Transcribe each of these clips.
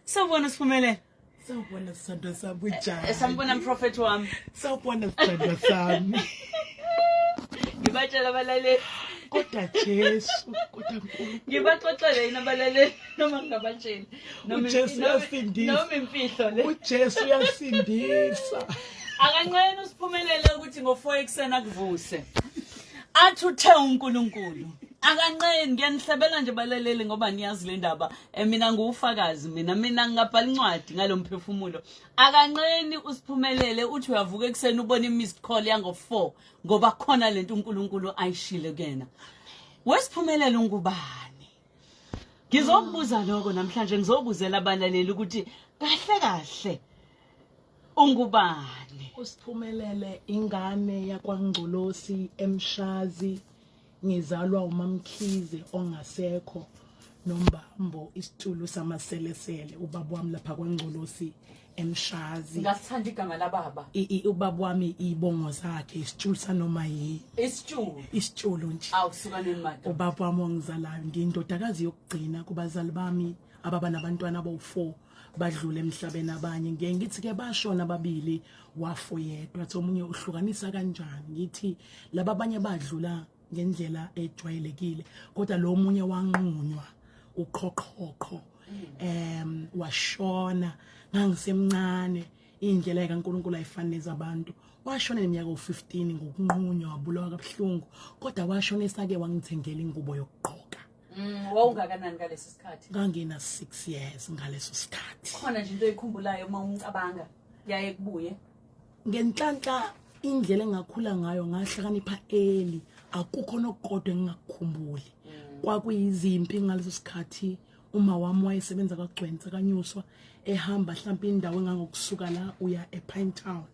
Sawubona Siphumelele. Sawubona sithando sami unjani? Sambona mprofeti wami. Sawubona sithando sami. Ngibatshela abalaleli. Kodwa Jesu, kodwa Nkulunkulu. Ngibaxoxele yini abalaleli noma ngingabatsheli. uJesu uyasindisa. Noma imfihlo le. uJesu uyasindisa. Akanqeni uSiphumelele ukuthi ngo4 ekseni akuvuse. Athi uthe uNkulunkulu. Akanqeni ngiyanihlebela nje balaleli ngoba niyazi le ndaba. Mina ngufakazi mina ngingabhala incwadi ngalomphefumulo. Akanqeni uSiphumelele uthi uyavuka ekseni ubona imissed call yango4 ngoba khona lento uNkulunkulu ayishile kuyena. Wesiphumelele ungubani? Ngizokubuza lokho namhlanje ngizobuzela abalaleli ukuthi kahle ungubani? uSiphumelele ingane yakwaNgcolosi eMshazi, ngizalwa uMamkhize ongasekho noMbambo isitulo samaselesele. Ubaba wami lapha kwaNgcolosi eMshazi. Ngasithanda igama lababa. Ubaba wami ibongo zakhe isitulo sanoma yi isitulo nje. Awusukaneni manje. Ubaba wami ongizalayo ngiyindodakazi yokugcina kubazali bami ababa nabantwana abawu4 badlule emhlabeni abanye. Ngeke ngithi ke bashona ababili wafo yedwa. Athi omunye uhlukanisa kanjani? Ngithi laba abanye badlula ngendlela ejwayelekile kodwa lo munye wanqunywa uqhoqhoqho washona ngangisemncane. Indlela kaNkulunkulu ayifanele abantu. Washona neminyaka u15 ngokunqunywa wabulawa kabuhlungu kodwa washona esake wangithengela ingubo yokugqoka. Wawungakanani ngalesi sikhathi? Ngangina 6 years ngaleso sikhathi. Khona nje into oyikhumbulayo uma umcabanga yaye kubuye? Ngenhlanhla indlela engakhula ngayo ngahlakanipha early, akukho nokukodwa engingakukhumbuli. Kwakuyizimpi ngaleso sikhathi. Uma wami wayesebenza kaGcwensa kaNyuswa ehamba mhlawumbe indawo engangokusuka la uya ePine Town.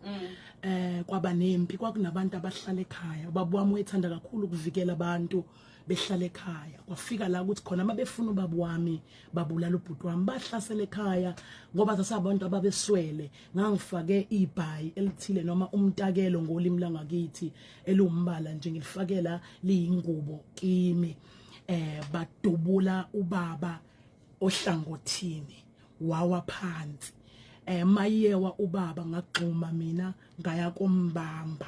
Kwaba nempi, kwakunabantu abahlala ekhaya. Ubaba wami wayethanda kakhulu ukuvikela abantu behlala ekhaya. Kwafika la ukuthi khona mabefuna ubaba wami babulala ubhuti wami bahlasela ekhaya ngoba sasabantu ababeswele. Ngangifake ibhayi elithile noma umtakelo ngolimi langakithi elumbala nje ngilifakela liyingubo kimi. Badubula ubaba ohlangothini wawa phansi. Mayewa ubaba ngagxuma mina ngaya kombamba.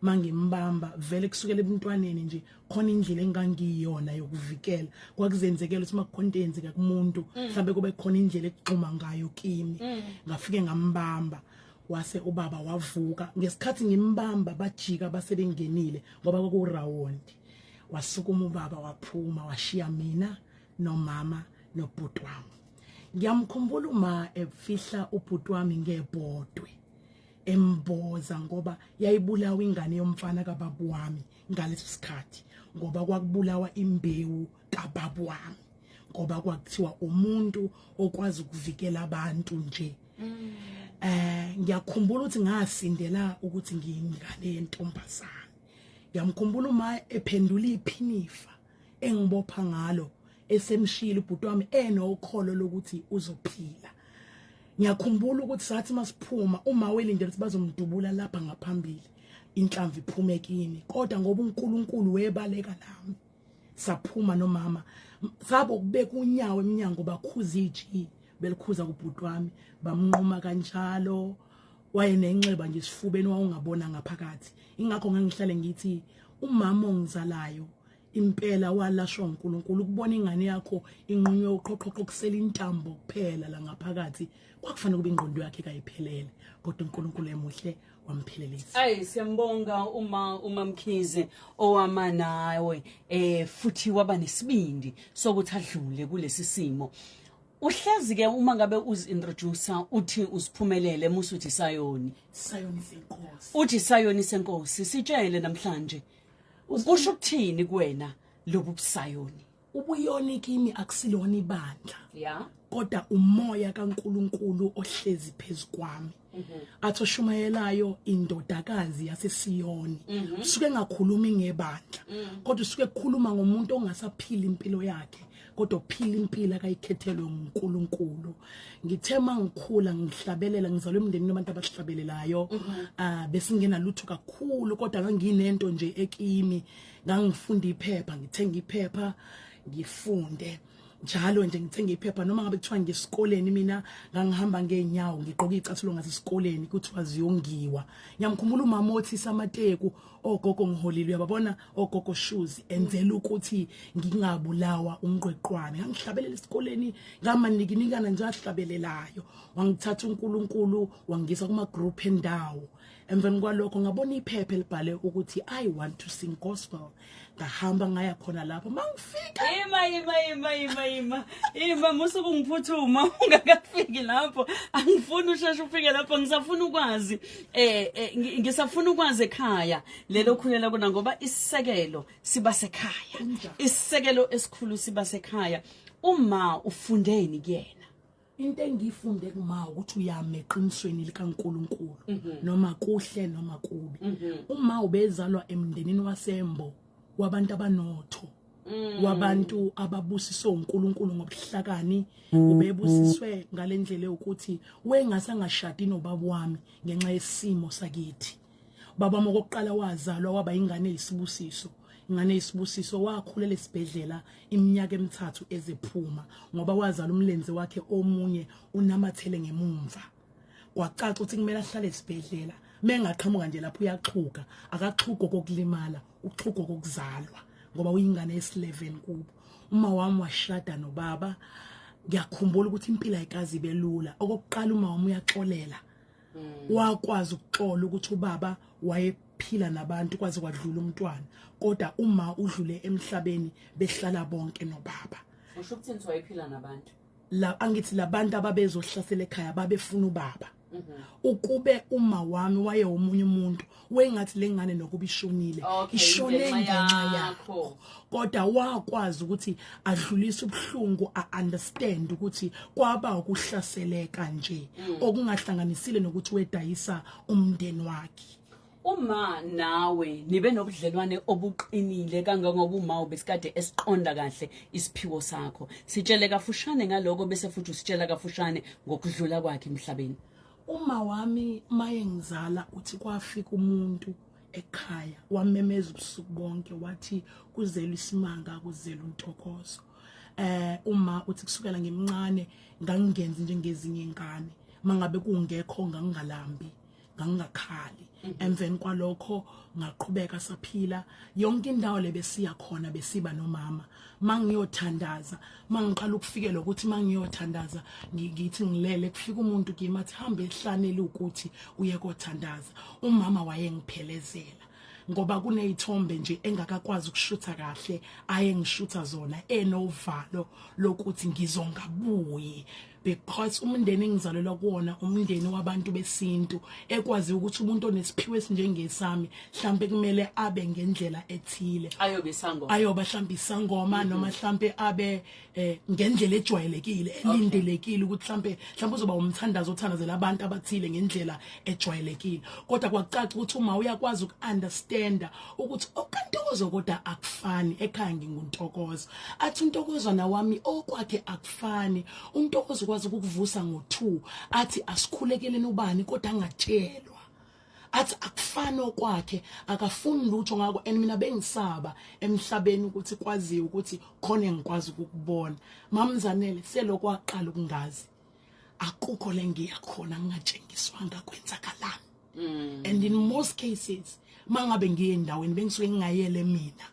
Mangimbamba vele kusukela ebuntwaneni nje khona indlela engangiyona yokuvikela. Kwakuzenzekela ukuthi makukhontenze kumuntu mhlambe kube khona indlela ekugxuma ngayo kimi. Ngafike ngambamba wase ubaba wavuka. Ngesikhathi ngimbamba bajika basebengenile ngoba kwakurawundi. Wasukuma ubaba waphuma washiya mina nomama nobhuti wami. Ngiyamkhumbula uma efihla ubhuti wami ngebhodwe emboza ngoba yayibulawa ingane yomfana kaBaba wami ngaleso sikhathi ngoba kwakubulawa imbewu kaBaba wami ngoba kwakuthiwa umuntu okwazi ukuvikela abantu nje. Ngiyakhumbula ukuthi ngasindela ukuthi ngiyingane yentombazana. Ngiyamkhumbula uma ephendula iphinifa engibopha ngalo esemshila ubhuti wami enokholo lokuthi uzophila. Ngiyakhumbula ukuthi sathi masiphuma uma welindele ukuthi bazomdubula lapha ngaphambili inhlamvu iphume kini kodwa ngoba uNkulunkulu webaleka nami saphuma nomama sabo kubeka unyawo eminyango bakhuza iji belikhuza kubhuti wami bamnquma kanjalo. Wayenenxeba nje sifubeni wawungabona ngaphakathi. Ingakho ngangihlale ngithi umama ongizalayo impela walashwa uNkulunkulu. Ukubona ingane yakho inqunywe uqhoqhoqho kusela intambo kuphela la ngaphakathi kwakufanele kube ingqondo yakhe kayiphelele kodwa uNkulunkulu emuhle wamphelelisa. Siyambonga uMamkhize owama nawe futhi waba nesibindi sokuthi adlule kulesi simo. Uhlezi ke uma ngabe uzintroducer uthi uSiphumelele musuthi Sayoni Senkosi. Uthi Sayoni Senkosi sitshele namhlanje usho ukuthini kuwena lobu busayoni? Ubuyoni kimi akusilona ibandla. Yeah. Kodwa umoya kaNkulunkulu ohlezi phezukwami. Athi shumayelayo indodakazi yaseSiyoni. Usuke ngakhulumi ngebandla kodwa usuke kukhuluma ngomuntu ongasaphila impilo yakhe kodwa uphila impilo akayikhethelwe uNkulunkulu. Ngithema ngikhula ngihlabelela ngizalwe emndenini abantu abahlabelelayo. Besingena lutho kakhulu kodwa nganginento nje ekimi. Ngangifunda iphepha ngithenga iphepha ngifunde. njalo nje ngithenga iphepha noma ngabe kuthiwa ngesikoleni mina ngangihamba ngeenyawo ngiqoka icathulo ngasesikoleni kuthiwa ziyongiwa ngiyamkhumbula umama othi samateku ogogo ngiholile uyababona ogogo shoes enzela ukuthi ngingabulawa umqweqwane ngangihlabelela esikoleni ngamanikinikana nje ahlabelelayo wangithatha uNkulunkulu wangisa kuma group endawo emveni kwalokho ngabona iphepha elibhale ukuthi I want to sing gospel ngahamba ngaya khona lapho mangifika ima musuku ngiphuthuma ungakafiki lapho angifuni usheshe ufike lapho ngisafuna ukwazi ngisafuna ukwazi ekhaya lelo khulela kuna ngoba isisekelo siba sekhaya isisekelo esikhulu siba sekhaya uma ufundeni kuyena into engiyifunde kuma ukuthi uyame eqinisweni likaNkuluNkulu noma kuhle noma kubi uma ubezalwa emndenini wasembo wabantu abanotho wabantu ababusiswe uNkulunkulu ngobuhlakani ubebusiswe ngalendlela ukuthi wengasangashadi nobaba wami ngenxa yesimo sakithi baba mokokuqala wazalwa waba ingane yisibusiso ingane yisibusiso wakhulela esibhedlela iminyaka emithathu ezephuma ngoba wazala umlenze wakhe omunye unamathele ngemumva kwacaca ukuthi kumele ahlale esibhedlela mengaqhamuka nje lapho uyaxhuga akaxhugo kokulimala uxhugo kokuzalwa ngoba uyingane yesi11 kubo uma wami washada nobaba ngiyakhumbula ukuthi impilo ayikazi belula okokuqala uma wami uyaxolela wakwazi ukuxola ukuthi ubaba wayephila nabantu kwaze kwadlula umntwana kodwa uma udlule emhlabeni behlala bonke nobaba usho ukuthi wayephila nabantu la angithi labantu ababezohlasela ekhaya babefuna ubaba ukube uma wami waye umunye umuntu wengathi lengane nokuba ishonile ishone ngenxa yakho kodwa wakwazi ukuthi adlulise ubuhlungu understand ukuthi kwaba ukuhlaseleka nje okungahlanganisile nokuthi wedayisa umndeni wakhe uma nawe nibe nobudlelwane obuqinile kangangoba uma ubesikade esiqonda kahle isiphiwo sakho sitshele kafushane ngaloko bese futhi usitshela kafushane ngokudlula kwakhe emhlabeni uma wami maye ngizala uthi kwafika umuntu ekhaya wamemeza ubusuku bonke wathi kuzela isimanga kuzela untokozo uma uthi kusukela ngemncane ngangingenzi njengezinye ingane mangabe kungekho ngangingalambi ngangingakhali emveni kwalokho ngaqhubeka saphila yonke indawo lebesiya khona besiba nomama mangiyothandaza mangiqala ukufikela ukuthi mangiyothandaza ngithi ngilele kufika umuntu kimi athi hambe ehlanele ukuthi uye kothandaza umama wayengiphelezela ngoba kunezithombe nje engakakwazi ukushutha kahle ayengishutha zona enovalo lokuthi ngizongabuye because umndeni engizalelwa kuona umndeni wabantu besintu ekwazi ukuthi umuntu onesiphiwe esinjengesami mhlambe kumele abe ngendlela ethile ayoba mhlambe isangoma noma mhlambe abe ngendlela ejwayelekile elindelekile ukuthi mhlambe uzoba umthandazo othandazela abantu abathile ngendlela ejwayelekile kodwa kwacaca ukuthi uma uyakwazi ukunderstanda ukuthi okantokozo kodwa akufani ekhaya nginguntokozo athi untokozo nawami okwakhe akufani untokozo kwazi ukukuvusa ngo2 athi asikhulekele ubani kodwa angatshelwa athi akufani okwakhe akafuni lutho ngako mina bengisaba emhlabeni ukuthi kwaziwe ukuthi khona engikwazi ukukubona mamzanele selokho waqala ukungazi akukho lengiyakhona ngingatshengiswanga kwenzakalani and in most cases mangabe ngiye endaweni bengisuke ngingayele mina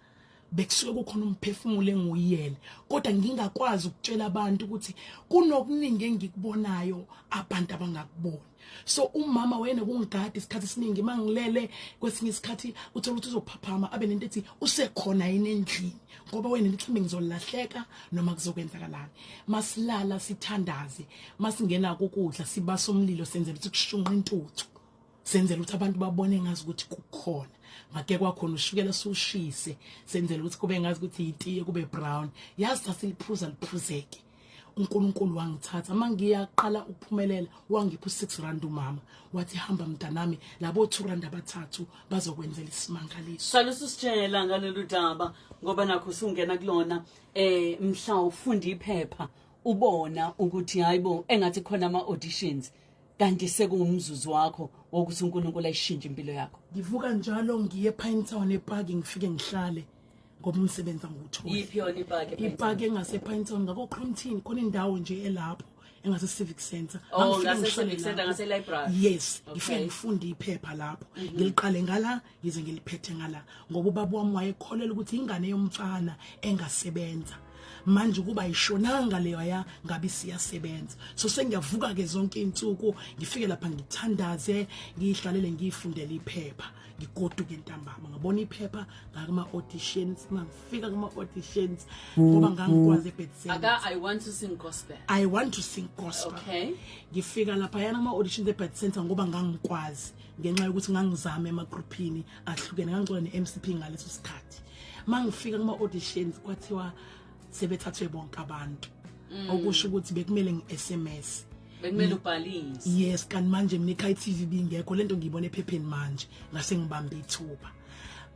bekusuke kukhona umphefumulo enguyele kodwa ngingakwazi ukutshela abantu ukuthi kunokuningi engikubonayo abantu abangakuboni so umama wena kungigada isikhathi esiningi mangilele kwesinye isikhathi uthola ukuthi uzophaphama abe nento ethi usekhona yini endlini ngoba wena mhlambe ngizolahleka noma kuzokwenzakalani masilala sithandaze masingena kokudla sibasa umlilo senzele ukuthi kushunqa intuthu senzele ukuthi abantu babone ngazi ukuthi kukhona ngake kwakhona ushukela sushise senzele ukuthi kube ngazi ukuthi itiye kube brown yazi sasiliphuza liphuzeke uNkulunkulu wangithatha mangiyaqala ukuphumelela wangipha u6 umama wathi hamba mntanami labo 2 abathathu bazokwenzela isimangaliso salusu sitshela ngalolu daba ngoba nakho usungena kulona mhla ufunda iphepha ubona ukuthi hayibo engathi khona ama auditions kanti sekungumzuzu wakho wokuthi uNkulunkulu ayishintshe impilo yakho ngivuka njalo ngiye ePinetown ePark ngifike ngihlale ngoba umsebenzi anguthola yiphi yona ipaki ipaki engase Pinetown ngako Crompton khona indawo nje elapho engase Civic Center oh Ngangifike ngase ngihlale civic center lapho. ngase library Yes, Okay. ngifike ngifunde iphepha lapho ngiliqale ngala ngize ngiliphethe ngala ngoba ubaba wami wayekholela ukuthi ingane yomfana engasebenza manje kuba ishonanga leyo ya ngabe siyasebenza so sengiyavuka ke zonke insuku ngifike lapha ngithandaze ngihlalele ngifundele iphepha ngikoduke ntambama ngabona iphepha ngakuma auditions mangifika kuma auditions ngoba ngangikwazi eBethesda aka I want to sing gospel I want to sing gospel. Okay. Ngifika lapha yana ama auditions eBeth Center ngoba ngangikwazi ngenxa yokuthi ngangizama emagroupini ahlukene ngangcola neMCP ngaleso sikhathi. Mangifika kuma auditions kwathiwa sebethathwe bonke abantu. Okusho ukuthi bekumele ngi-SMS. bekumele ubhalise Yes, kanti manje mina iTV bingekho lento ngiyibona ephepheni manje ngase ngibambe ithuba.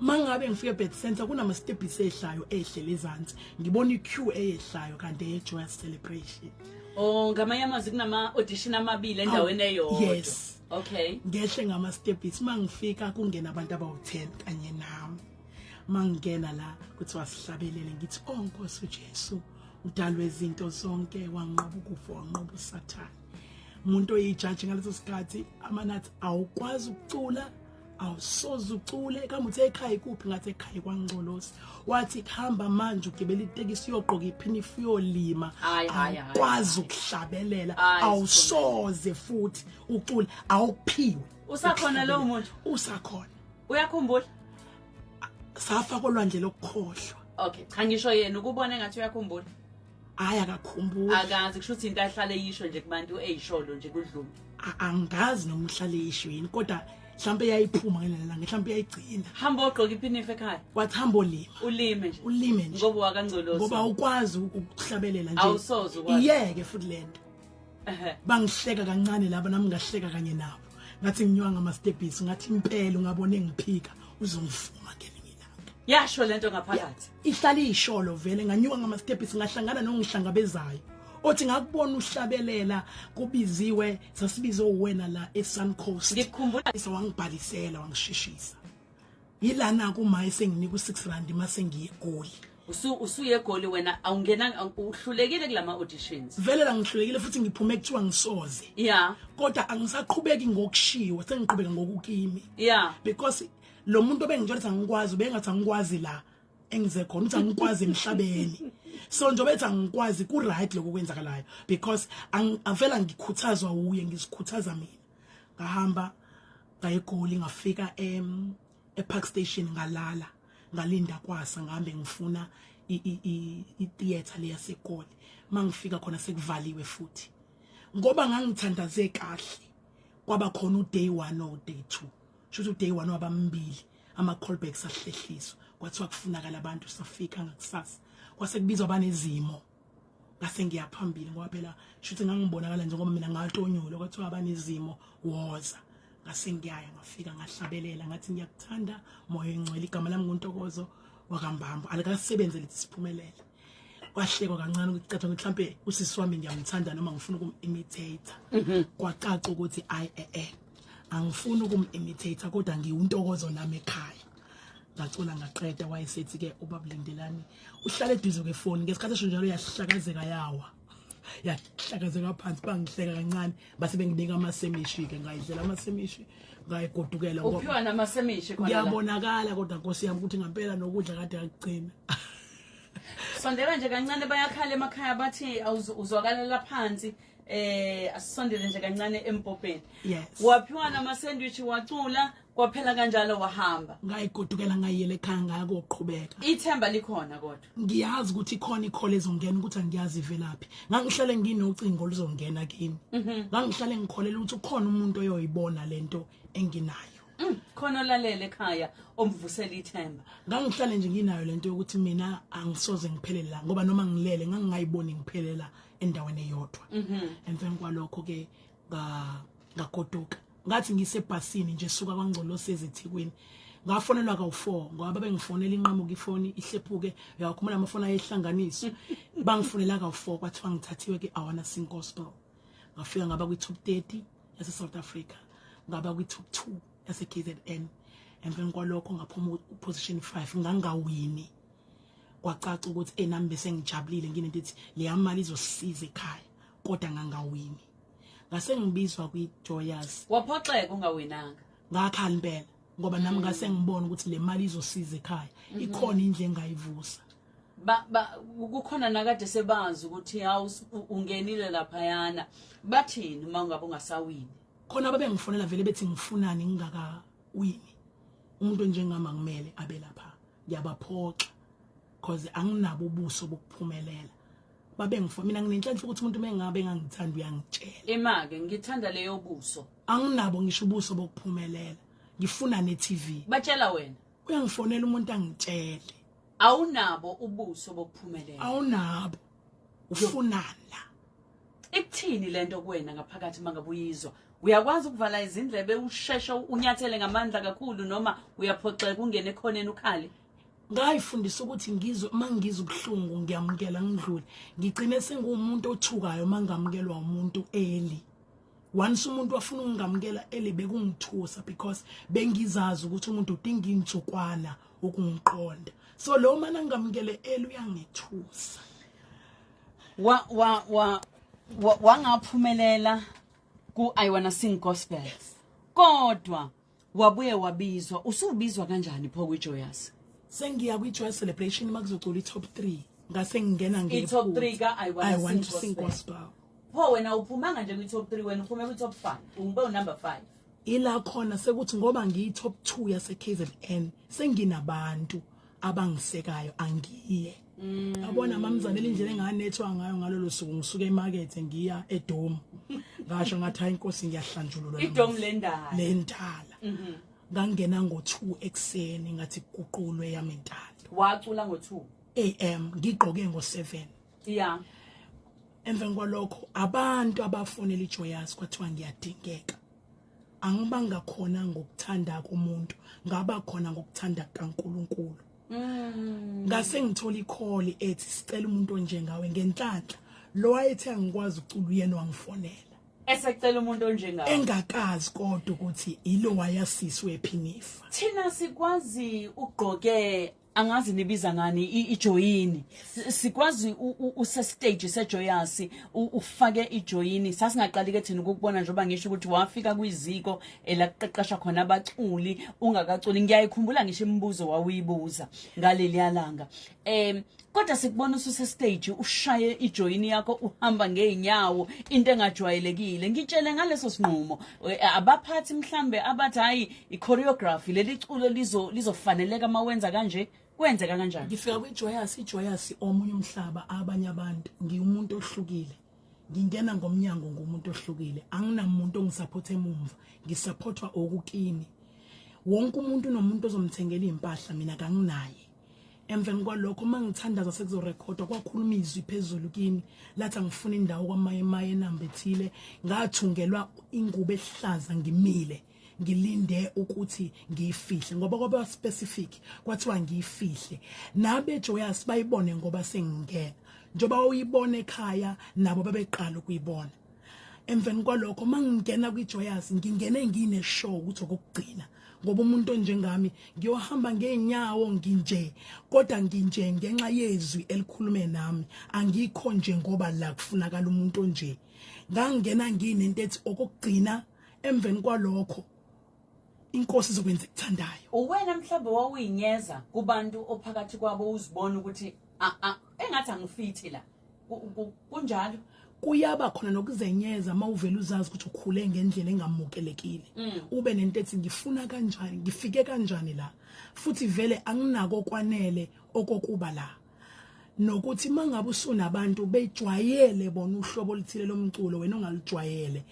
Mangabe ngifike eBeth Center kunama steps ehlayo ehlele ezantsi ngibona iqueue eyehlayo kanti ejoyous celebration. oh ngamanye amazwi kunama audition amabili endaweni eyodwa Yes. okay Ngehle ngama steps mangifika kungena abantu abawu10 kanye nami. Mangena la kuthi wasihlabelele ngithi oh Nkosi uJesu udalwe izinto zonke wanqoba ukufa wanqoba uSathane. Umuntu oyijaji ngaleso sikhathi amanathi awukwazi ukucula awusoze ucule kamuthe ekhaya ikuphi ngathi ekhaya kwangcolosi wathi hamba manje ugibela itekisi uyogqoka iphinifu uyolima awukwazi ukuhlabelela awusoze futhi ucule awuphiwe usakhona lo muntu usakhona uyakhumbula safa kolwandle lokukhohlwa okay cha ngisho yena ukubona engathi uyakhumbula aya kakhumbula akazi kusho ukuthi into ahlale yisho nje kubantu eyisholo nje kudluma angazi noma uhlale yishweni kodwa mhlambe yayiphuma ngelela mhlambe yayigcina hamba ogqoka iphinifu ekhaya wathi hamba ulime nje nje ngoba wakangcolosi ngoba ukwazi ukuhlabelela nje awusoze ukwazi iyeke futhi lento bangihleka kancane laba nami ngahleka kanye nabo ngathi nginywa ngama steps ngathi impela ungabone ngiphika uzongifuma ngelinye ilanga yasho lento ngaphakathi ihlala isholo vele nganyuka ngama steps ngahlangana nongihlangabezayo othi ngakubona uhlabelela kubiziwe sasibize wena la eSun Coast ngikukhumbula wangibhalisela wangishishisa yilana kuma esenginika u6 rand mase ngiyegoli usuye egoli wena awungena uhlulekile kulama auditions vele la ngihlulekile futhi ngiphume kuthiwa ngisoze yeah kodwa angisaqhubeki ngokushiwa sengiqhubeka ngokukimi yeah because lo muntu obengijolisa ngikwazi bengathi angikwazi la engize khona uthi angikwazi emhlabeni so njobe ethi angikwazi ku right lokwenzakalayo because avela ngikhuthazwa uye ngisikhuthaza mina ngahamba ngayegoli ngafika epark station ngalala ngalinda kwasa ngihambe ngifuna itheater le yaseGoli mangifika khona sekuvaliwe futhi ngoba ngangithandaze kahle kwaba khona uday 1 no day 2 shothi uday 1 wabambili ama callbacks ahlehliswa kwathiwa kufunakala abantu safika ngakusasa kwase kubizwa abanezimo ngase ngiyaphambili ngoba phela shothi ngangibonakala njengoba mina ngatonyolo kwathiwa abanezimo woza ngase ngiyaya ngafika ngahlabelela ngathi ngiyakuthanda moya engcwele igama lami nguNtokozo wakambambo alikasebenze lithi siphumelele kwahlekwa kancane ukucaca ukuthi mhlambe usisi wami ngiyamthanda noma ngifuna ukumimitate kwacaca ukuthi angifuni ukumimitate kodwa ngiwuntokozo nami ekhaya ngacula ngaqeda wayesethi ke ubabulindelani uhlala eduze kwefoni ngesikhathi esho yahlakazeka yawa yahlakazeka phansi bangihleka kancane base bengibeka amasemishi ke ngayidlela amasemishi ngayigodukela ngoba uphiwa namasemishi khona la ngiyabonakala kodwa Nkosi yami ukuthi ngempela nokudla kade akugcina sondela nje kancane bayakhala emakhaya bathi uzwakalela phansi asisondele nje kancane empopeni yes waphiwa namasandwich wacula kwaphela kanjalo wahamba ngayigodukela ngayiyele ekhaya ngayakoqhubeka ithemba likhona kodwa ngiyazi ukuthi ikhona ikhole ezongena ukuthi angiyazi ivelaphi ngangihlale nginocingo oluzongena kimi ngangihlale ngikholela ukuthi ukhona umuntu oyoyibona lento enginayo khona olalele ekhaya omvusela ithemba ngangihlale nje nginayo lento yokuthi mina angisoze ngiphelele la ngoba noma ngilele ngangayiboni ngiphelela endaweni eyodwa emveni kwalokho ke ngagoduka ngathi ngisebhasini nje suka kwaNgcolosi eziThekwini ngafonelwa ka4 ngoba bengifonela inqamuka ifoni ihlephuke uyakhumula amafoni ayehlanganiswa bangifonela ka4 kwathiwa ngithathiwe ke awana sing gospel ngafika ngaba kwi top 30 yase South Africa ngaba kwi top 2 yase KZN emveni kwalokho ngaphuma position 5 ngangawini kwacaca ukuthi enami bese ngijabulile nginento ethi leya mali izosisiza ekhaya kodwa ngangawini ngase ngibizwa kwiJoyous waphoxeka ungawinanga ngakhala impela ngoba nami ngase ngibona ukuthi le mali izosiza ekhaya ikhona indle engayivusa kukhona nakade sebazi ukuthi hawu ungenile lapha yana bathini uma ungabe ungasawini khona babengifonela vele bethi ngifunani ngingaka wini umuntu njengama kumele abe lapha ngiyabaphoxa because anginabo ubuso bokuphumelela babengifona mina nginenhlanhla ukuthi umuntu mengabe engangithanda uyangitshela emake ngithanda leyo buso anginabo ngisho ubuso bokuphumelela ngifuna neTV batshela wena uyangifonela umuntu angitshele awunabo ubuso bokuphumelela awunabo ufunana ikuthini lento kuwena ngaphakathi mangabuyizwa uyakwazi ukuvala izindlebe usheshe unyathele ngamandla kakhulu noma uyaphoxeka ungene ekhoneni ukhali ngayifundisa ukuthi ngizwe mangizwe ubuhlungu ngiyamukela ngidlule ngigcine sengumuntu othukayo mangamukelwa umuntu eli once umuntu wafuna ungamukela eli bekungithusa because bengizazi ukuthi umuntu udinga intsukwana ukungiqonda so lo mana ngamukele eli uyangithusa wangaphumelela ku I Wanna Sing Gospels kodwa wabuye wabizwa usubizwa kanjani pho kwiJoyous sengiya kwiJoyous celebration makuzocula iTop 3 ngase ngingena iTop 3 ka I Want to Sing Gospel pho wena uphumanga nje kwiTop 3 wena uphume kwiTop 5 ube unumber 5 ila khona sekuthi ngoba ngiyitop 2 yase KZN senginabantu abangisekayo angiye yabona mamzanele indlela enganethwa ngayo ngalolo suku ngisuka emarket ngiya eDom ngasho ngathi hayi inkosi ngiyahlanjululwa iDom lendala ngangena ngo2 ekseni ngathi kuqulwe yami intando wacula ngo2 AM ngigqoke ngo7 yeah emva kwalokho abantu abafonela iJoyous kwathiwa ngiyadingeka angibanga khona ngokuthanda komuntu ngaba khona ngokuthanda kaNkuluNkulu ngase ngithola icall ethi sicela umuntu onjengawe ngenhlanhla lo wayethi angikwazi ucula uyena wangifonela esecela umuntu onjengawe engakazi kodwa ukuthi ilo wayasiswe ephinifa thina sikwazi ugqoke angazi nibiza ngani ijoyini sikwazi use stage seJoyous ufake ijoyini sasingaqali ke thina ukubona njengoba ngisho ukuthi wafika kwiziko elaqeqesha khona abaculi ungakaculi ngiyayikhumbula ngisho imibuzo wawuyibuza ngaleli yalanga kodwa sikubona ususe stage ushaye ijoyini yakho uhamba ngeenyawo into engajwayelekile ngitshele ngaleso sinqumo abaphathi mhlambe abathi hayi ichoreography leli culo lizofaneleka mawenza kanje kwenzeka kanjani ngifika kwiJoyous omunye umhlaba abanye abantu ngiumuntu ohlukile ngingena ngomnyango ngumuntu ohlukile anginamuntu ongisupporta emumva ngisupportwa okukini wonke umuntu nomuntu ozomthengela impahla mina kanginaye emveni kwalokho mangithandaza sekuzorekhodwa kwakhuluma izwi phezulu kimi lathi ngifuna indawo kwamaye enambethile ngathungelwa ingubo ehlaza ngimile ngilinde ukuthi ngiyifihle ngoba kwaba specific kwathiwa ngiyifihle nabe Joyous bayibone ngoba sengingena njoba uyibone ekhaya nabo babeqala ukuyibona emveni kwalokho mangingena kwiJoyous ngingene ngine show ukuthi okugcina ngoba umuntu onjengami ngiyohamba ngeenyawo nginje kodwa nginje ngenxa yezwi elikhulume nami angikho nje ngoba la kufunakala umuntu onje ngangena nginento ethi okugcina emveni kwalokho inkosi izokwenza ikuthandayo uwena mhlawumbe wawuyinyeza kubantu ophakathi kwabo uzibona ukuthi engathi angifithi la kunjalo kuyaba khona nokuzenyeza mawuvela uzazi ukuthi ukhule ngendlela engamukelekile ube nento ethi ngifuna kanjani ngifike kanjani la futhi vele anginako kwanele okokuba la nokuthi mangabe usunabantu bejwayele bona uhlobo oluthile lomculo wena ongalijwayele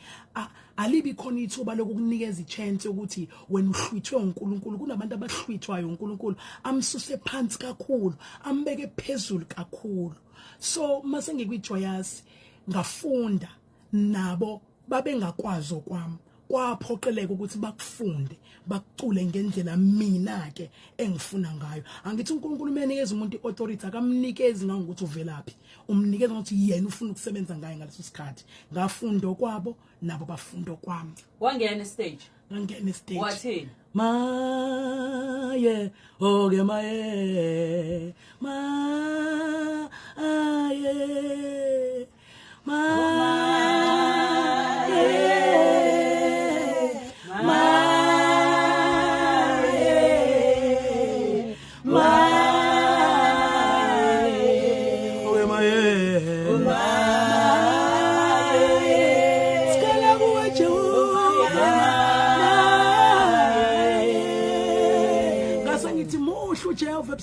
alibi khona ithuba lokukunikeza ichance ukuthi wena uhlwithwe uNkulunkulu kunabantu abahlwithwayo uNkulunkulu amsuse phansi kakhulu ambeke phezulu kakhulu so mase ngikwiJoyous ngafunda nabo babengakwazi okwami kwaphoqeleka ukuthi bakufunde bakucule ngendlela mina ke engifuna ngayo angithi uNkulunkulu umenikeza umuntu iauthority akamnikezi ngokuthi uvelaphi umnikeza ukuthi yena ufuna ukusebenza ngaye ngaleso sikhathi ngafunda kwabo nabo bafunda kwami wangena stage ngangena stage wathini maye oke maye maye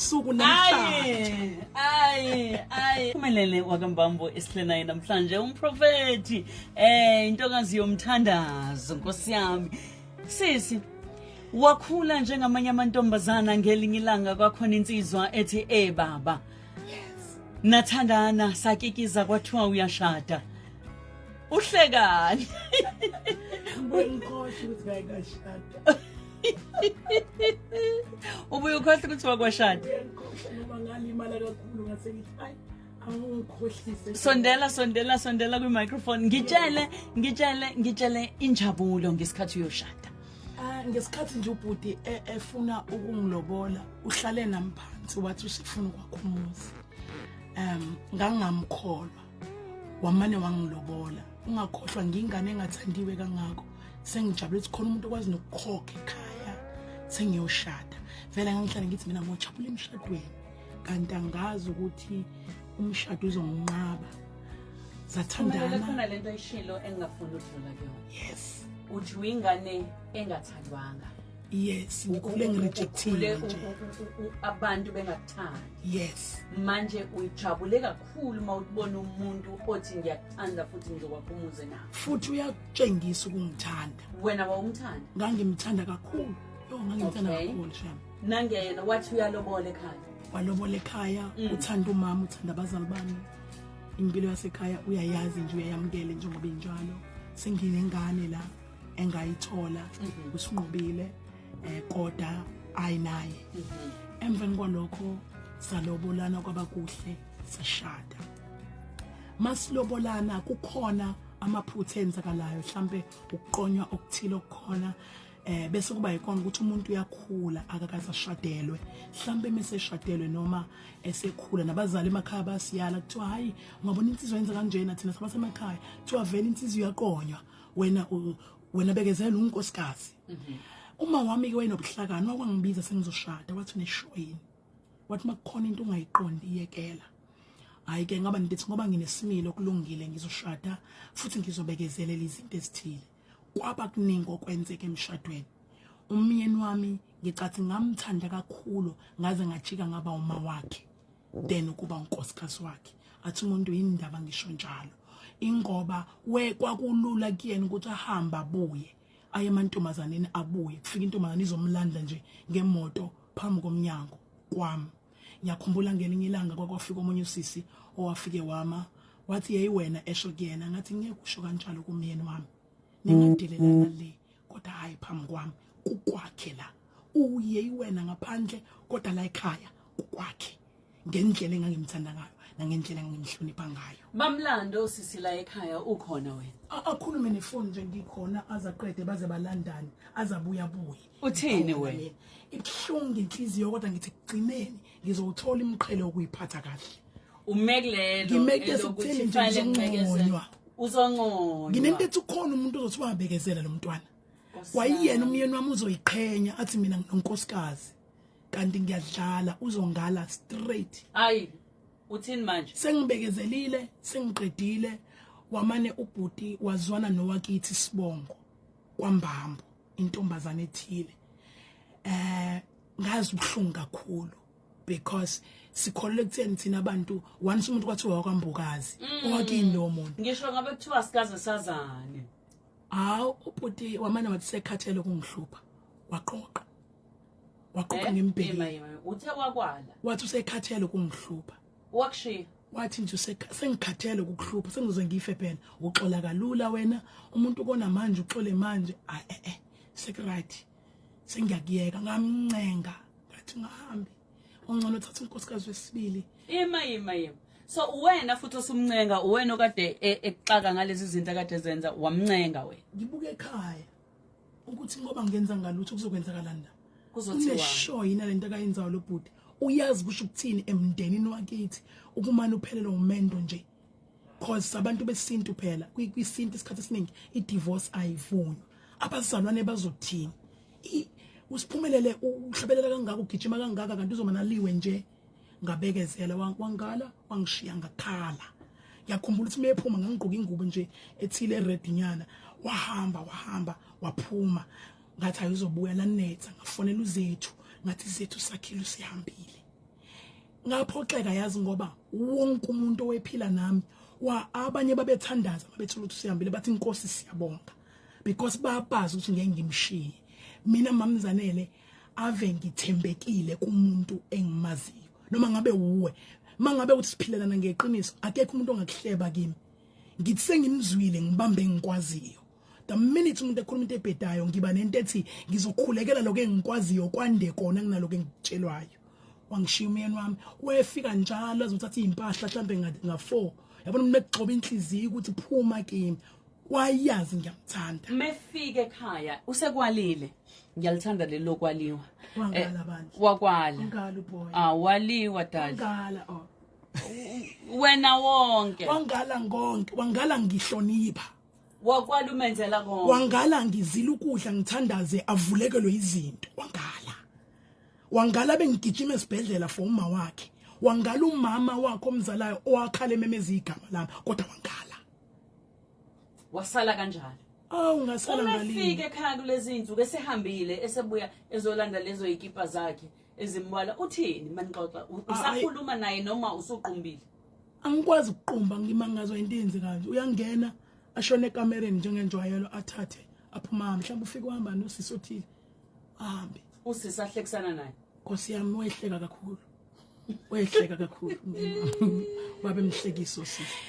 ebusuku namhlanje ayi Phumelele wakambambo esihlena namhlanje umprofeti intokazi yomthandazo Nkosi yami sisi wakhula njengamanye amantombazana ngelinye ilanga kwakhona insizwa ethi baba nathandana sakikiza kwathiwa uyashada uhlekani ngikhohle ukuthi ngayikashada ubuye ukhohle ukuthi wakwashada ngoba ngalimala kakhulu ngase ngithi hayi angikhohlise sondela kwi-microphone ngitshele injabulo ngesikhathi uyoshada ngesikhathi nje ubhuti efuna ukungilobola uhlale nami phansi wathi usifuna ukwakha umuzi ngangamkholwa wamane wangilobola ungakhohlwa ngingane engathandiwe kangako sengijabule ukuthi khona umuntu okwazi nokukhokha ekhaya sengiyoshada vele ngangihlala ngithi mina ngojabula emshadweni kanti angazi ukuthi umshado uzonginqaba zathandana khona lento ayishilo engingafuni ukudlula kuyona yes uthi uyingane engathandwanga yes ngikhule ngirejectiwe nje abantu bengakuthandi yes manje uyijabule kakhulu mawubona umuntu othi ngiyakuthanda futhi ngizokwakha umuzi nawe futhi uyakutshengisa ukungithanda wena wawumthanda ngangimthanda kakhulu ngangimthanda kakhulu shame nangena wathi uyalobola ekhaya walobola ekhaya uthanda umama uthanda abazali bami impilo yasekhaya uyayazi nje uyayamkele njengoba injalo senginengane la engayithola usinqobile kodwa ayinaye emveni kwalokho salobolana kwaba kuhle sashada masilobolana kukhona amaphutha enzakalayo mhlambe ukuqonywa okuthile okukhona bese kuba yikona ukuthi umuntu uyakhula akakasashadelwe mhlambe meseshadelwe noma esekhula nabazali emakhaya basiyala kuthiwa hayi ungabona insizwa yenza kanjena thina sabasemakhaya kuthiwa vele insizwa iyaqonywa wena bekezela unkosikazi uma wami ke wayenobuhlakani wakwangibiza sengizoshada wathi uneshoyini wathi makukhona into ungayiqondi iyekela hayi ke ngaba ngithi ngoba nginesimilo kulungile ngizoshada futhi ngizobekezelela izinto ezithile kwaba kuningi okwenzeka emshadweni umyeni wami ngicathi ngamthanda kakhulu ngaze ngajika ngaba uma wakhe then ukuba unkosikazi wakhe athi umuntu indaba ngisho njalo ingoba kwakulula kuyena ukuthi ahamba abuye aye emantombazaneni abuye kufika intombazane izomlanda nje ngemoto phambi komnyango kwami ngiyakhumbula ngelinye ilanga kwakwafika omunye usisi owafike wama wathi hey wena esho kuyena ngathi ngeke usho kanjalo kumyeni wami ningadelelana le kodwa hayi phambi kwami kukwakhe la uye wena ngaphandle kodwa la ekhaya kukwakhe ngendlela engangimthanda ngayo nangendlela engimhlonipha ngayo bamlando sisi la ekhaya ukhona wena akhulume nefoni nje ngikhona azaqede baze balandani azabuya buye uthini wena ibuhlungu inhliziyo kodwa ngithi kugcineni ngizothola imqhele okuyiphatha kahle umekulelo ngimeke sekutheni nje ngizongconywa uzongconywa nginento ethi ukhona umuntu ozothi wabekezela lo mntwana wayiyena umyeni wami uzoyiqhenya athi mina nginonkosikazi kanti ngiyadlala uzongala straight hayi uthini manje sengibekezelile sengiqedile wamane ubhuti wazwana nowakithi Sibongo kwambambo intombazane ethile ngazi ubuhlungu kakhulu because sikholele kutheni thina abantu once umuntu kwathiwa wakwambukazi owakini lo muntu ngisho ngabe kuthiwa sikaze sazane ubhuti wamane wathi sekhathele kungihlupha waqoqa ngempela uthe wakwala wathi usekhathele kungihlupha wakushiya wathi nje sengikhathele ukukuhlupha sengizwe ngife phela uxola kalula wena umuntu kona manje uxole manje sekright sengiyakuyeka ngamncenga ngathi ngahambi ongcono uthatha unkosikazi wesibili ima so wena futhi osumncenga wena okade exaka ngalezi zinto akade zenza wamncenga wena ngibuke ekhaya ukuthi ngoba ngenza ngalutho kuzokwenzakalani la Kuzothiwa uneshow yina lento akayenzayo lo bhuti uyazi kusho ukuthini emndenini wakithi ukumane uphelele umendo nje cause abantu besintu phela kwisintu isikhathi esiningi idivorce ayivunywa abazalwane bazothini usiphumelele uhlabelela kangaka ugijima kangaka kanti uzomanaliwe nje ngabekezela wangala wangishiya ngakhala ngiyakhumbula ukuthi mephuma ngangigqoka ingubo nje ethile red nyana wahamba waphuma ngathi ayizobuya lanetha ngafonela uzethu ngathi zethu sakhile sihambile ngaphoxeka yazi ngoba wonke umuntu owephila nami abanye babethandaza babethola ukuthi sihambile bathi inkosi siyabonga because bayabazi ukuthi ngeke ngimshiye mina mamzanele ave ngithembekile kumuntu engimaziyo noma ngabe uwe mangabe uthi siphilelana ngeqiniso akekho umuntu ongakuhleba kimi ngithi sengimzwile ngibambe ngikwaziyo the minute umuntu ekhuluma into ebhedayo ngiba nento ethi ngizokhulekela lokho engikwaziyo kwande kona kunaloko engitshelwayo wangishiya umyeni wami wefika njalo azothatha impahla mhlambe nga4 yabona umuntu ekugcoba inhliziyo ukuthi phuma kimi wayazi ngiyamthanda mefike ekhaya usekwalile ngiyalithanda lelo kwaliwa wangala bandla wakwala wangala uboy waliwa dad wangala wena wonke wangala ngonke wangala ngihlonipha wakwala umenzela konke wangala ngizila ukudla ngithandaze avulekelwe izinto wangala bengigijima esibhedlela for uma wakhe wangala umama wakhe omzalayo owakhala ememeza igama lami kodwa wangala wasala kanjalo ungasala ngalini umefike ekhaya kulezi insuku esehambile esebuya ezolanda lezo ikipa zakhe ezimbala uthini manixoxa usakhuluma naye noma usuqumbile angikwazi ukuqumba ngimangazwe into enze kanje uyangena ashone ekamereni njengenjwayelo athathe aphuma mhlawumbe ufike uhamba nosisi othile ahambe usisi ahlekisana naye Nkosi yami wehleka kakhulu babe mhlekiso sisi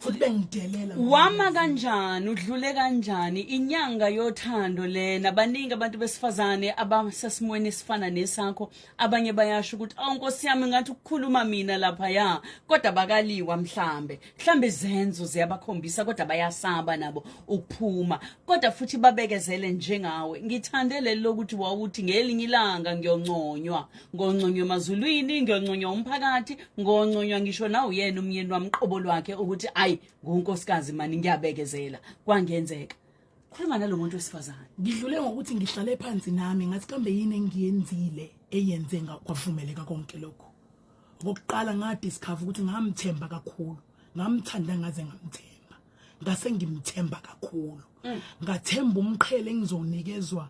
futhi bengidelela wama kanjani udlule kanjani inyanga yothando lena baningi abantu besifazane abasesimweni esifana nesakho abanye bayasho ukuthi Nkosi yami ngathi ukukhuluma mina lapha ya kodwa bakaliwa mhlambe izenzo ziyabakhombisa kodwa bayasaba nabo ukuphuma kodwa futhi babekezele njengawe ngithandele lokuthi wawuthi ngelinye ilanga ngiyonconywa emazulwini ngiyonconywa umphakathi ngonconywa ngisho na uyena umyeni wami qobo lwakhe ukuthi ngunkosikazi mani ngiyabekezela kwangenzeka khuluma nalomuntu wesifazane ngidlule ngokuthi ngihlale phansi nami ngathi kambe yini engiyenzile eyenze kwavumeleka konke lokho ngokuqala ngadiscover ukuthi ngamthemba kakhulu ngamthanda ngaze ngamthemba ngase ngimthemba kakhulu ngathemba umqhele engizonikezwa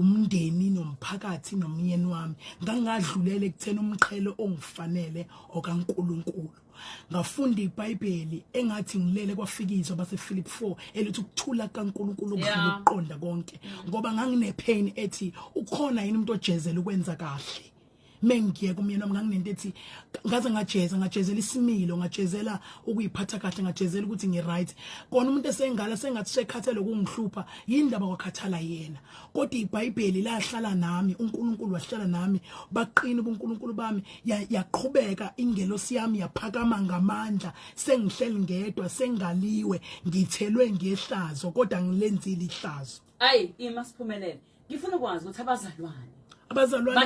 umndeni nomphakathi nomyeni wami ngangadlulele kuthena umqhele ongifanele okaNkulunkulu ngafunda iBhayibheli engathi ngilele kwafikizwa base Philip 4 elithi ukuthula kaNkulunkulu okudlula ukuqonda konke ngoba nganginepain ethi ukhona yini umuntu ojezela ukwenza kahle mengiye kumyeni wami nganginento ethi ngaze ngajezela isimilo ngajezela ukuyiphatha kahle ngajezela ukuthi ngiright kona umuntu esengala sengathi sekhathele ukungihlupa yindaba kwakhathala yena kodwa iBhayibheli lahlala nami uNkulunkulu wahlala nami baqina kuNkulunkulu bami yaqhubeka ingelosi yami yaphakama ngamandla sengihleli ngedwa sengaliwe ngithelwe ngehlazo kodwa ngilenzile ihlazo imasiphumelele ngifuna ukwazi ukuthi abazalwane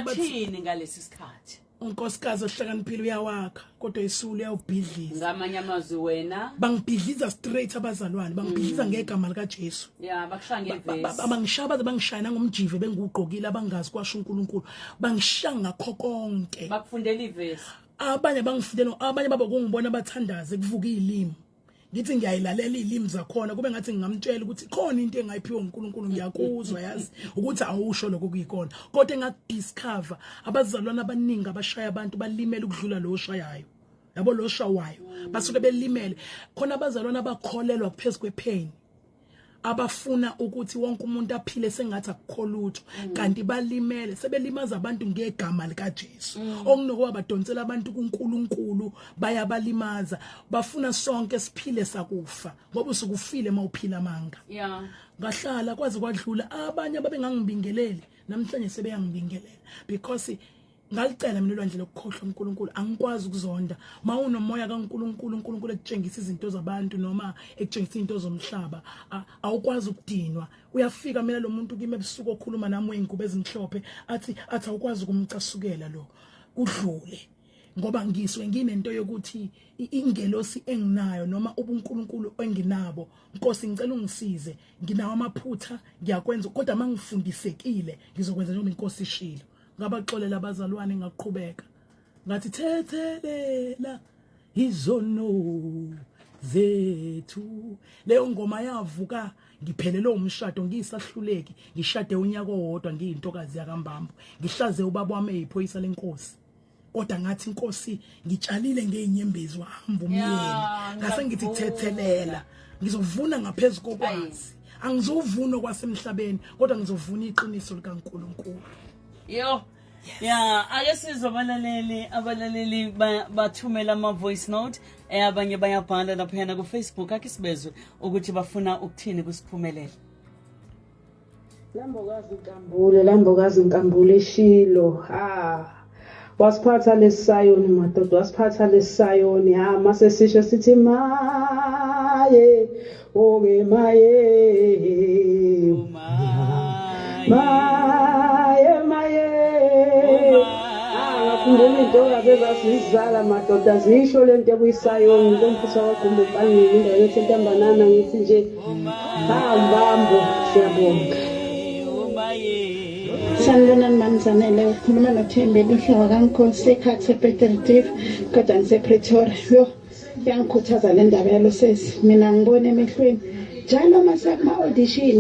bathini ngalesi sikhathi unkosikazi ohlakaniphile uyawakha kodwa isulu uyawubhidliza ngamanye amazwi wena bangibhidliza straight abazalwane bangibhidliza ngegama lika Jesu bakushaya ngevesi bangishaba bangishayina ngomjive bengugqokile abangazi kwasho uNkulunkulu bangishaya ngakho konke bakufundela ivesi abanye bangifundela abanye baba kungibona bathandaze kuvuka izilimi ngithi ngiyayilalela izilimi zakhona kube ngathi ngingamtshela ukuthi khona into engayiphiwe uNkulunkulu ngiyakuzwa yazi ukuthi awusho lokho kuyikona kodwa engakudiscover abazalwana abaningi abashaya abantu balimela ukudlula lo oshayayo yabo lo oshawayo basuke belimele khona abazalwana abakholelwa kuphezulu kwepain abafuna ukuthi wonke umuntu aphile sengathi akukholutho kanti balimele sebelimaza abantu ngegama lika Jesu okunokuba badonsela abantu kuNkulunkulu bayabalimaza bafuna sonke siphile sakufa ngoba usukufile mawuphila amanga ngahlala kwazi kwadlula abanye babengangibingeleli namhlanje sebeyangibingelela because ngalicela mina olwandle lokukhohlwa uNkulunkulu angikwazi ukuzonda mawunomoya kaNkulunkulu uNkulunkulu ekutshengisa izinto zabantu noma ekutshengisa izinto zomhlaba awukwazi ukudinwa uyafika mina lo muntu kimi ebusuku okhuluma nami wengubo ezimhlophe athi awukwazi ukumcasukela lo kudlule ngoba ngiswe nginento yokuthi ingelosi enginayo noma ubuNkulunkulu enginabo Nkosi ngicela ungisize nginawo amaphutha ngiyakwenza kodwa mangifundisekile ngizokwenza noma inkosi ishilo ngabaxolela abazalwane ngaqhubeka ngathi thethelela izono zethu leyo ngoma yavuka ngiphelele umshado ngiyisahluleki ngishade unyaka owodwa ngiyintokazi yakambambo ngihlaze ubaba wami eyiphoyisa lenkosi kodwa ngathi inkosi ngitshalile ngeinyembezi wahamba umyeni ngase ngithi thethelela ngizovuna ngaphezulu kokwazi angizovuna kwasemhlabeni kodwa ngizovuna iqiniso likaNkulunkulu yo ake sizwe abalaleli bathumela ama voice note abanye bayabhala lapha ku Facebook ake sibezwe ukuthi bafuna ukuthini kusiphumelele Lambokazi Nkambule Shilo wasiphatha lesayoni madoda wasiphatha lesayoni mase sisho sithi maye oke maye ngakufundela intokazi ezasizala madoda zisho lento ekuyisayoni lomfisa waqhumba ebangini indawo yethi entambanana ngithi nje hambambo siyabonga Sanibonani mamzanele ukhuluma noThembele uhlanga kaNkosi ekhaya sePeterdive kodwa ngisePretoria yo yangikhuthaza le ndaba yalosesi mina ngibona emehlweni njalo masakuma audition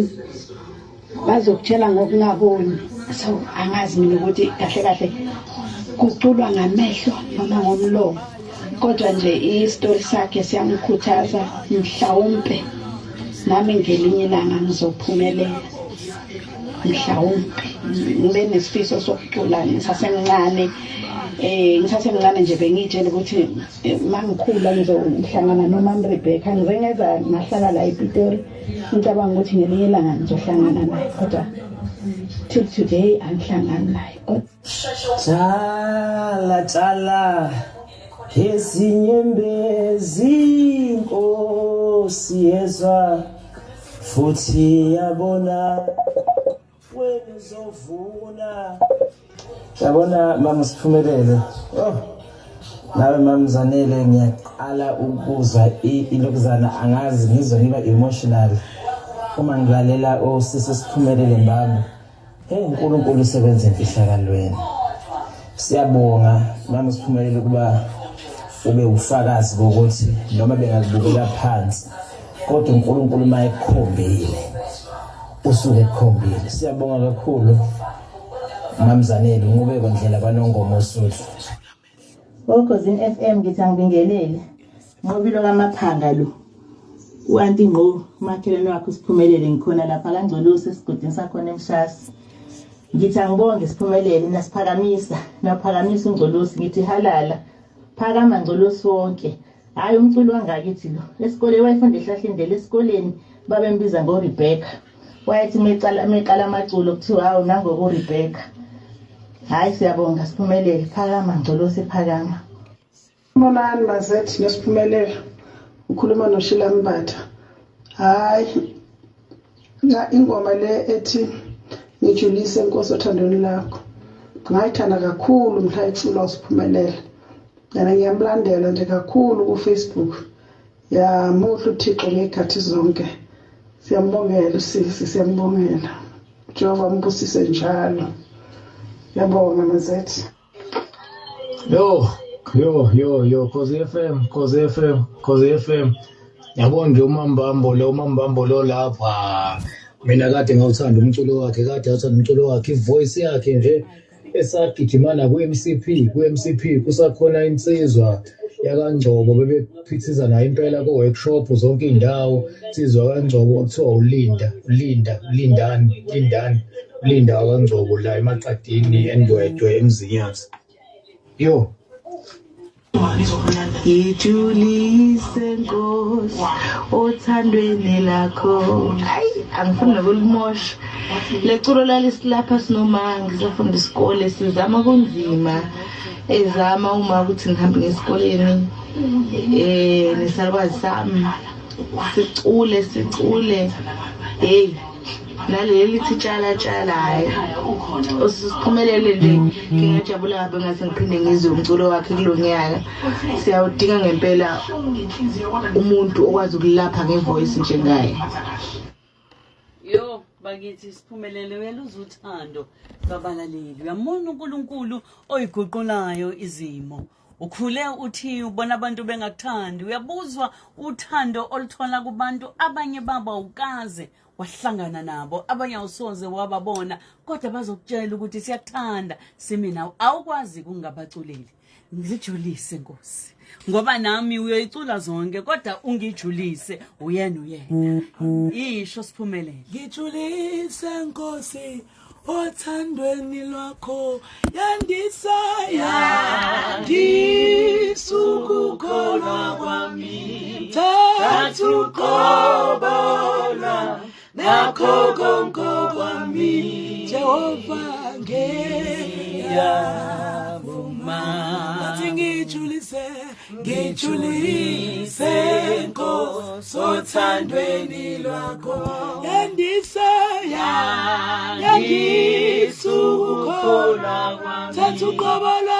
bazokutshela ngokungaboni so angazi mina ukuthi kahle kuculwa ngamehlo noma ngomlomo kodwa nje istory sakhe siyangikhuthaza mhlawumbe nami ngelinye ilanga ngizophumelela mhlawumbe ngibe nesifiso sokucula ngisasemncane nje bengitshela ukuthi mangikhula ngizohlangana noMama Rebecca ngizengeza ngahlala la ePitori ngicabanga ukuthi ngelinye ilanga ngizohlangana naye kodwa till today angihlangani naye tshala ezinyembezi Nkosi yezwa futhi yabona wena uzovuna yabona mama Siphumelele nawe mamzanele ngiyaqala ukuza ilokuzana angazi ngizwe ngiba emotional uma ngilalela osisi Siphumelele mbaba uNkulunkulu usebenza emfihlakalweni siyabonga mama Siphumelele kuba ube ufakazi ukuthi noma bengakubukela phansi kodwa uNkulunkulu mayekukhombile usuke ekhombile siyabonga kakhulu mamzanele ngubeko ndlela banongoma osuthu Ukhozi FM ngithi angibingelele ngobilo kamaphanga lo uanti ngqo makhelwane wakho Siphumelele ngikhona lapha kaNgcolosi esigodini sakhona eMshasi ngithi angibonge Siphumelele nasiphakamisa naphakamisa uNgcolosi ngithi halala phakama Ngcolosi wonke hayi umculo wangakithi lo esikole wayefunda ehlahlindele esikoleni babembiza ngoRebecca wayethi meqala amaculo kuthiwa hawu nango Rebecca hayi siyabonga Siphumelele phakama Ngcolosi phakama Mbonani mazethi noSiphumelele ukhuluma noShila Mbatha hayi ingoma le ethi ngijulise Nkosi othandweni lakho ngayithanda kakhulu mhla icula uSiphumelele yana ngiyamlandela nje kakhulu ku Facebook muhle uThixo ngekhathi zonke siyambongela usisi siyambongela Jehova mbusise njalo yabonga mazethi yo Khosi FM yabona nje umambambo lo lapha mina kade ngawuthanda umculo wakhe ivoice yakhe nje esagijimana ku-MCP kusakhona insizwa yakaNgcobo bebephithiza nayo impela ko-workshop zonke indawo insizwa kaNgcobo kuthiwa Linda wakaNgcobo la emaqadini endwedwe emzinyazi yo Ngijulise Nkosi othandweni lakho. Hayi angifuni nokulimosha. Leculo lalisilapha sinomanga sisafunda isikole sizama kunzima. Ezama uma ukuthi ngihambe ngesikoleni nesalwazi sami sicule hey naleli tshala hayi usiphumelele nje ngingajabula ngabe ngase ngiphinde ngizwe umculo wakhe kulonyaka siyawudinga ngempela umuntu okwazi ukulapha ngevoice njengaye. Yo bakithi siphumelele uyaluza uthando babalaleli uyamona uNkulunkulu oyiguqulayo izimo. Ukhule uthi ubona abantu bengakuthandi uyabuzwa uthando oluthola kubantu abanye baba ukaze wahlangana nabo abanye awusoze wababona kodwa bazokutshela ukuthi siyakuthanda simina awukwazi kungabaculeli. Ngijulise Nkosi ngoba nami uyoyicula zonke kodwa ungijulise uyena isho siphumelele. Ngijulise Nkosi othandweni lwakho yandisa ukukholwa kwami thathu qobola nakho konke kwami Jehova ngiyavuma athi ngijulise Nkosi othandweni lwakho yandisa ukukholwa kwami thathu qobola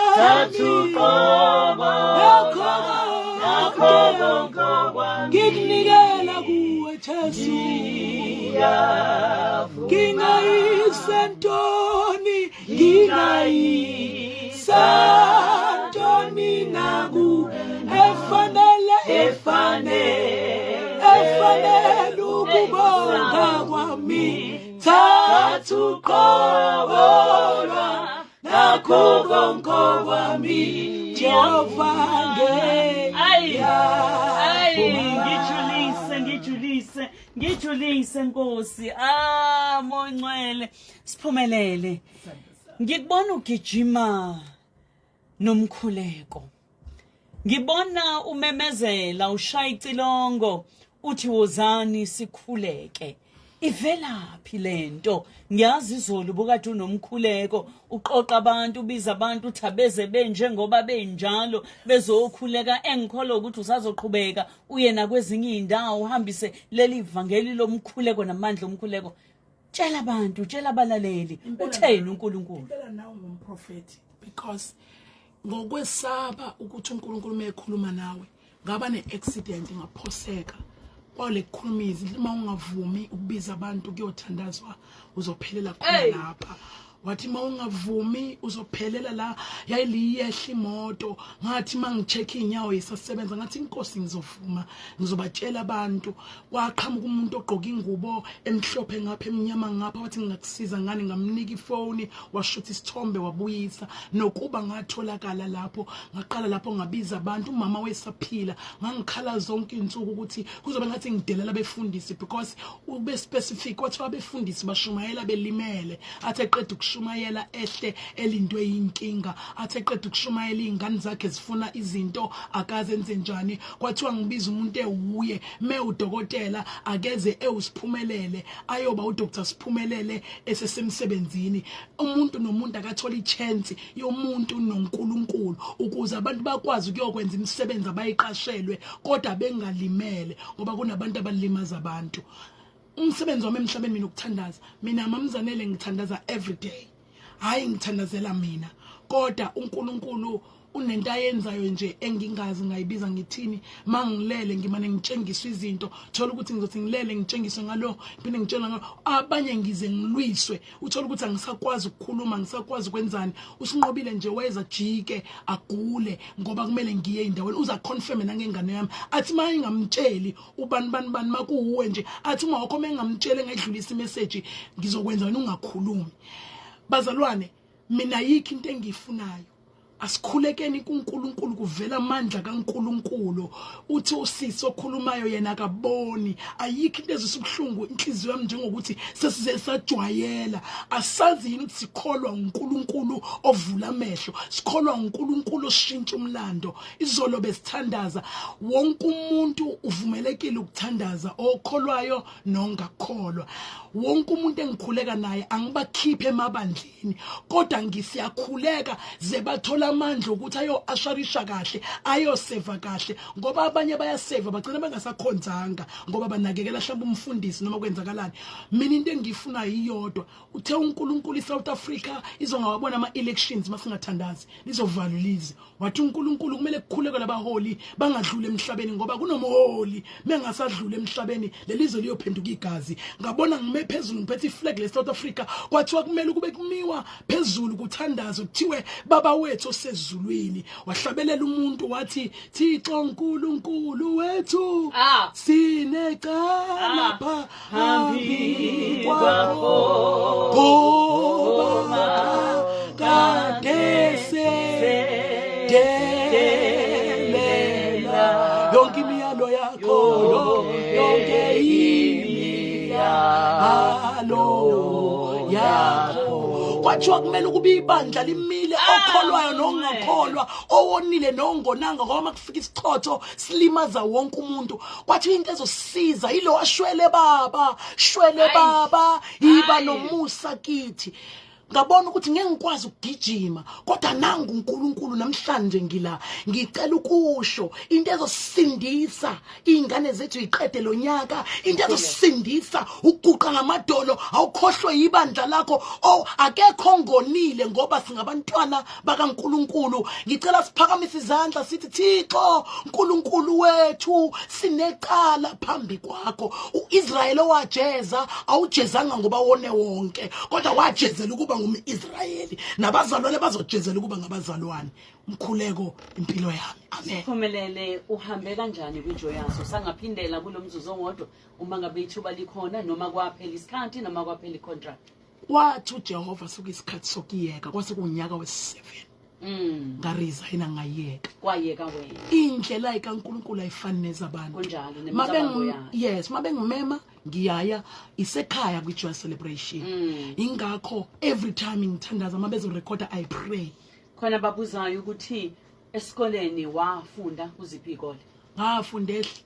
nakho konke kwami ngikunikela kuwe Jesu ngingayisantoni naku efanele ukubonga kwami thathu qobola nakho konke kwami Jehova ngijulise Nkosi Moncwele siphumelele. Ngikubona ugijima nomkhuleko. Ngibona umemezela ushaya icilongo uthi wozani sikhuleke. Ivelaphi lento ngiyazi izolo bukade unomkhuleko uqoqa abantu ubiza abantu uthabeze benje ngoba benjalo bezokhuleka engikholwa ukuthi usazoqhubeka uyena kwezinye indawo uhambise leli ivangeli lomkhuleko namandla omkhuleko. Tshela abantu tshela abalaleli utheni uNkulunkulu. Impela nawe ngumprofeti because ngokwesaba ukuthi uNkulunkulu mekhuluma nawe ngaba neaccident ngaphoseka kwale kukhulumizi uma ungavumi ukubiza abantu kuyothandazwa uzophelela khona lapha wathi mawungavumi uzophelela la yayiliyehla imoto ngathi mangicheck inyawo yisasebenza ngathi inkosi ngizovuma ngizobatshela abantu waqhamuka umuntu ogqoka ingubo emhlophe ngapha eminyama ngapha wathi ngingakusiza ngani ngamnika ifoni washutha isithombe wabuyisa nokuba ngatholakala lapho ngaqala lapho ngabiza abantu umama wesaphila ngangikhala zonke insuku ukuthi kuzobe ngathi ngidelela befundisi because ube specific wathi abefundisi bashumayela belimele athi eqeda ukushumayela ehle elindwe inkinga athi eqeda ukushumayela izingane zakhe zifuna izinto akazenze njani kwathiwa ngibiza umuntu ewuye me udokotela akeze ewusiphumelele ayoba uDr Siphumelele esesemsebenzini umuntu nomuntu akathola ichance yomuntu noNkulunkulu ukuze abantu bakwazi ukuyokwenza imisebenzi abayiqashelwe kodwa bengalimele ngoba kunabantu abalimaza abantu. Umsebenzi wami emhlabeni mina ukuthandaza mina mamzanele ngithandaza every day hayi ngithandazela mina kodwa uNkulunkulu unento ayenzayo nje engingazi ngayibiza ngithini mangilele ngimane ngitshengiswa izinto thola ukuthi ngizothi ngilele ngitshengiswe ngalo phinde ngitshela ngalo abanye ngize ngilwiswe uthola ukuthi angisakwazi ukukhuluma ngisakwazi kwenzani usinqobile nje weza jike agule ngoba kumele ngiye endaweni uza confirm nangengane yami athi manje ngamtsheli ubani makuwe nje athi uma wakho mengamtshele ngedlulisa imessage ngizokwenza wena ungakhulumi bazalwane mina yikho into engiyifunayo asikhulekeni kuNkulunkulu kuvela amandla kaNkulunkulu uthi usisi okhulumayo yena akaboni ayikho into ezisubuhlungu inhliziyo yami njengokuthi sesize sajwayela asazi yini ukuthi sikholwa uNkulunkulu ovula amehlo sikholwa uNkulunkulu oshintsha umlando izolo besithandaza wonke umuntu uvumelekile ukuthandaza okholwayo nongakholwa wonke umuntu engikhuleka naye angibakhiphe emabandleni kodwa ngisiyakhuleka ze bathola amandla ukuthi ayo asharisha kahle ayoseva kahle ngoba abanye bayaseva bagcina bengasakhonzanga ngoba banakekela mhlawumbe umfundisi noma kwenzakalani mina into engifuna iyodwa uthe uNkulunkulu eSouth Africa izongawabona ama-elections masingathandazi lizovalulize wathi uNkulunkulu kumele kukhuleke labaholi bangadlule emhlabeni ngoba kunomholi mengasadlule emhlabeni lelizwe liyophenduka igazi ngabona ngime phezulu ngiphethe iflag leSouth Africa kwathiwa kumele kube kumiwa phezulu kuthandazo kuthiwe baba wethu osezulwini wahlabelela umuntu wathi Thixo uNkulunkulu wethu sinecala phambi kwakho kade sedelela yonke imiyalo yakho yonke imiyalo yakho kwathiwa kumele kube ibandla limile okholwayo nongakholwa owonile nongonanga ngoba makufika isichotho silimaza wonke umuntu kwathi into ezosiza yilo washwele baba iba nomusa kithi ngabona ukuthi ngeke ngikwazi ukugijima kodwa nangu uNkulunkulu namhlanje ngicela ukusho into ezosindisa izingane zethu iqede lo nyaka into ezosindisa ukuguqa ngamadolo awukhohlwe ibandla lakho akekho ngonile ngoba singabantwana bakaNkulunkulu ngicela siphakamise izandla sithi Thixo uNkulunkulu wethu sinecala phambi kwakho uIsrael owajeza awujezanga ngoba wone wonke kodwa wajezela ukuba ngumIsrayeli nabazalwane bazojezela ukuba ngabazalwane umkhuleko impilo yami amen Siphumelele uhambe kanjani kwijo yaso sangaphindela kulomzuzu ongodwa uma ngabe ithuba likhona noma kwaphela isikhathi noma kwaphela icontract wathi uJehova soke isikhathi sokuyeka kwase kunyaka wesi7 ngaresign ngayeka kwayeka wena indlela kaNkulunkulu ayifani nezabantu kunjalo nemicabango yakhe yes mabengimema ngiyaya isekhaya kwijoy celebration ingakho every time ngithandaza mabezo recorder I pray khona babuzayo ukuthi esikoleni wafunda uziphi ikole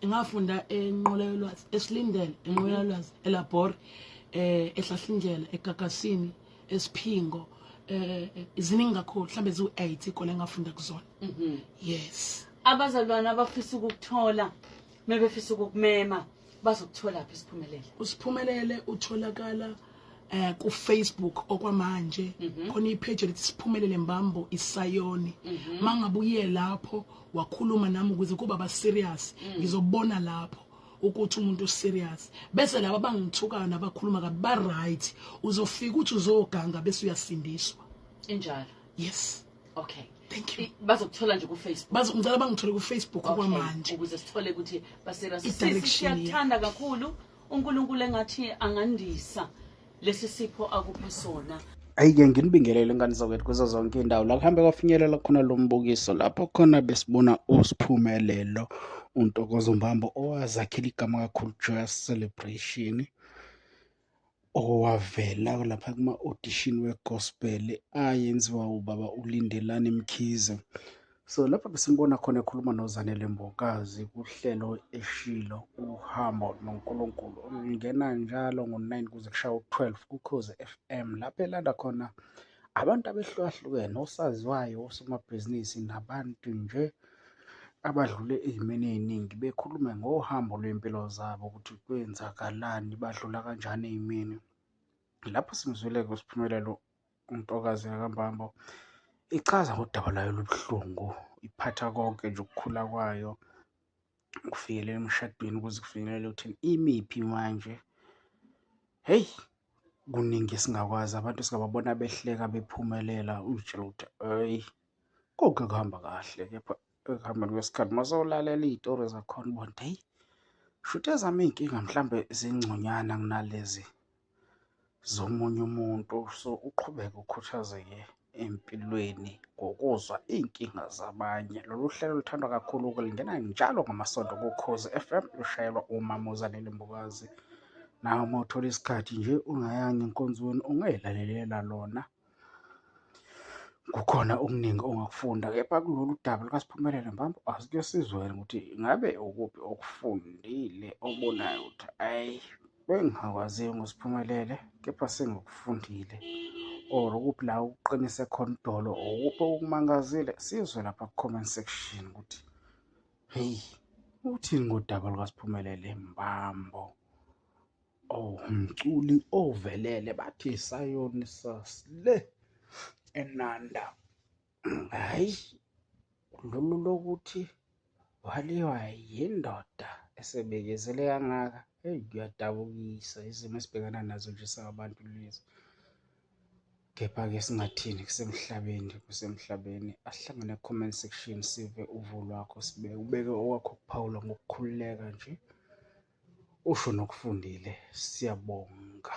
ngafunda enqolelwazi esilindele enqolelwazi elabor ehlahlindlela eGagasini esiphingo iziningi kakhulu mhlambe zu8 ikole ngafunda kuzona yes abazalwana abafisa ukukuthola mebefisa ukukumema bazokuthola phi Siphumelele utholakala ku Facebook okwamanje khona ipage lethi Siphumelele Mbambo Isayoni mangabuye lapho wakhuluma nami ukuze kuba ba serious ngizobona lapho ukuthi umuntu serious bese laba bangithukayo nabakhuluma kabi ba right uzofika uthi uzoganga bese uyasindiswa enjalo yes okay thank you bazokuthola nje ku Facebook ngicela bangithole ku Facebook okwamanje ukuze sithole ukuthi baserious i-direction siyathanda kakhulu uNkulunkulu engathi angandisa lesi sipho akuphe sona ayike nginibingelele ngani zakwethu kuzo zonke indawo la kuhambe kwafinyelela khona lo mbukiso lapho khona besibona uSiphumelelo uNtokozo Mbambo owazakhela igama kakhulu Joy Celebration owavela lapha kuma audition wegospel ayenziwa ubaba uLindelani Mkhize so lapha besibona khona ekhuluma noZanele Mbokazi kuhlelo eshilo uhambo noNkulunkulu ungena njalo ngo9 kuze kushaya u12 kuKhoze FM lapha elanda khona abantu abehlukahlukene osaziwayo osomabhizinisi nabantu nje abadlule ezimeni eziningi bekhuluma ngohambo lwempilo zabo ukuthi kwenzakalani badlula kanjani ezimeni lapho simzwile kuSiphumelelo uNtokazi kaMbambo ichaza udaba layo lobuhlungu iphatha konke nje ukukhula kwayo kufikele emshadweni ukuze kufinyelele ukuthi imiphi manje hey kuningi singakwazi abantu singababona behleka bephumelela utshela ukuthi hey konke kuhamba kahle kepha ekuhambeni kwesikhathi masolalela izitori zakhona ubona hey shuthe zami inkinga mhlambe zingconyana kunalezi zomunye umuntu so uqhubeka ukukhuthazeke empilweni ngokuzwa iy'nkinga zabanye. Lolu hlelo luthandwa kakhulu-ke lingena njalo ngamasonto kuKhozi FM lushayelwa umama uZanele Mbukazi. Nawe uma uthola isikhathi nje ungayanga enkonzweni ungay'lalelela lona. Kukhona okuningi ongakufunda, kepha kulolu daba lukaSiphumelele Mbambo asike sizwele ukuthi ingabe ukuphi okufundile obonayo ukuthi ayi bengingakwaziyo ngoSiphumelele kepha sengikufundile, or ukuphi la uqinise khona idolo, ukuphi okumangazile. Sizwe lapha ku-comment section ukuthi heyi uthini ngodaba lukaSiphumelele Mbambo, umculi ovelele bathi isayoni sasile eNanda. Hhayi, lolu lokuthi waliwa yindoda esebekezele kangaka, heyi kuyadabukisa izimo esibhekana nazo nje singabantu lezi. Kepha-ke singathini kusemhlabeni. Asihlangane ku-comment section sive uvo lwakho, ubeke okwakho ukuphawula ngokukhululeka nje, usho nokufundile. Siyabonga.